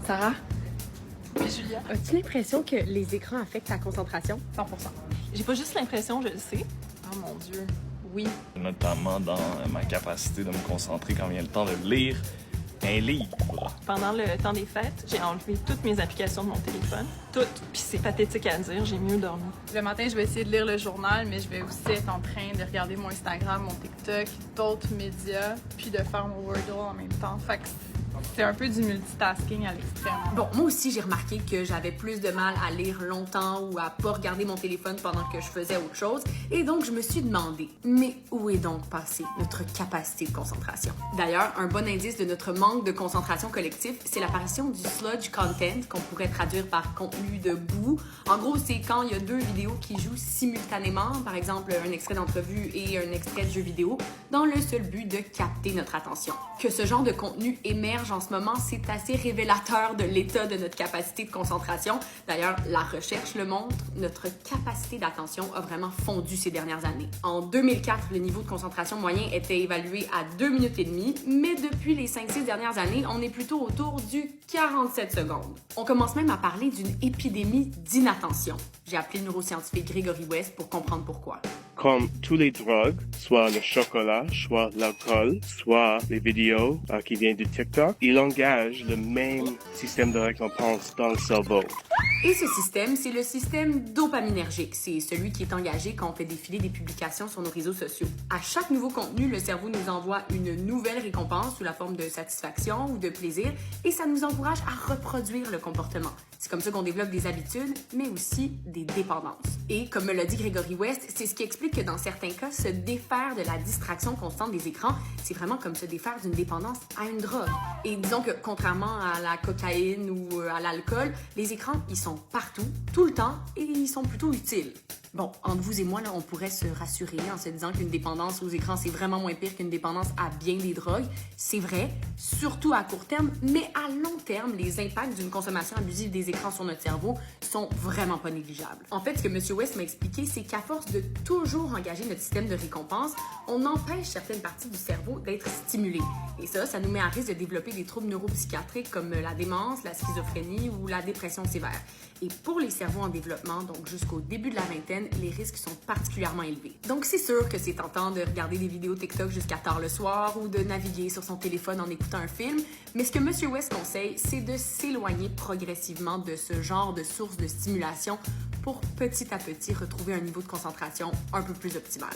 Sarah, Puis Julia, as-tu l'impression que les écrans affectent ta concentration? 100%. J'ai pas juste l'impression, je le sais. Oh mon Dieu, oui. Notamment dans ma capacité de me concentrer quand vient le temps de lire un livre. Pendant le temps des fêtes, j'ai enlevé toutes mes applications de mon téléphone. Toutes. Puis c'est pathétique à dire, j'ai mieux dormi. Le matin, je vais essayer de lire le journal, mais je vais aussi être en train de regarder mon Instagram, mon TikTok, d'autres médias, puis de faire mon Wordle en même temps. Fait que c'est un peu du multitasking à l'extrême. Bon, moi aussi, j'ai remarqué que j'avais plus de mal à lire longtemps ou à pas regarder mon téléphone pendant que je faisais autre chose. Et donc, je me suis demandé, mais où est donc passée notre capacité de concentration? D'ailleurs, un bon indice de notre manque de concentration collective, c'est l'apparition du sludge content, qu'on pourrait traduire par contenu de boue. En gros, c'est quand il y a deux vidéos qui jouent simultanément, par exemple un extrait d'entrevue et un extrait de jeu vidéo, dans le seul but de capter notre attention. Que ce genre de contenu émerge en ce moment, c'est assez révélateur de l'état de notre capacité de concentration. D'ailleurs, la recherche le montre, notre capacité d'attention a vraiment fondu ces dernières années. En 2004, le niveau de concentration moyen était évalué à 2 minutes et demie, mais depuis les 5-6 dernières années, on est plutôt autour du 47 secondes. On commence même à parler d'une épidémie d'inattention. J'ai appelé le neuroscientifique Gregory West pour comprendre pourquoi. Comme tous les drogues, soit le chocolat, soit l'alcool, soit les vidéos qui viennent du TikTok, il engage le même système de récompense dans le cerveau. Et ce système, c'est le système dopaminergique. C'est celui qui est engagé quand on fait défiler des publications sur nos réseaux sociaux. À chaque nouveau contenu, le cerveau nous envoie une nouvelle récompense sous la forme de satisfaction ou de plaisir et ça nous encourage à reproduire le comportement. C'est comme ça qu'on développe des habitudes, mais aussi des dépendances. Et comme me l'a dit Gregory West, c'est ce qui explique que dans certains cas, se défaire de la distraction constante des écrans, c'est vraiment comme se défaire d'une dépendance à une drogue. Et disons que contrairement à la cocaïne ou à l'alcool, les écrans, ils sont partout, tout le temps, et ils sont plutôt utiles. Bon, entre vous et moi, là, on pourrait se rassurer en se disant qu'une dépendance aux écrans, c'est vraiment moins pire qu'une dépendance à bien des drogues. C'est vrai, surtout à court terme, mais à long terme, les impacts d'une consommation abusive des écrans sur notre cerveau sont vraiment pas négligeables. En fait, ce que M. West m'a expliqué, c'est qu'à force de toujours engager notre système de récompense, on empêche certaines parties du cerveau d'être stimulées. Et ça nous met à risque de développer des troubles neuropsychiatriques comme la démence, la schizophrénie ou la dépression sévère. Et pour les cerveaux en développement, donc jusqu'au début de la vingtaine, les risques sont particulièrement élevés. Donc c'est sûr que c'est tentant de regarder des vidéos TikTok jusqu'à tard le soir ou de naviguer sur son téléphone en écoutant un film, mais ce que M. West conseille, c'est de s'éloigner progressivement de ce genre de source de stimulation pour petit à petit retrouver un niveau de concentration un peu plus optimal.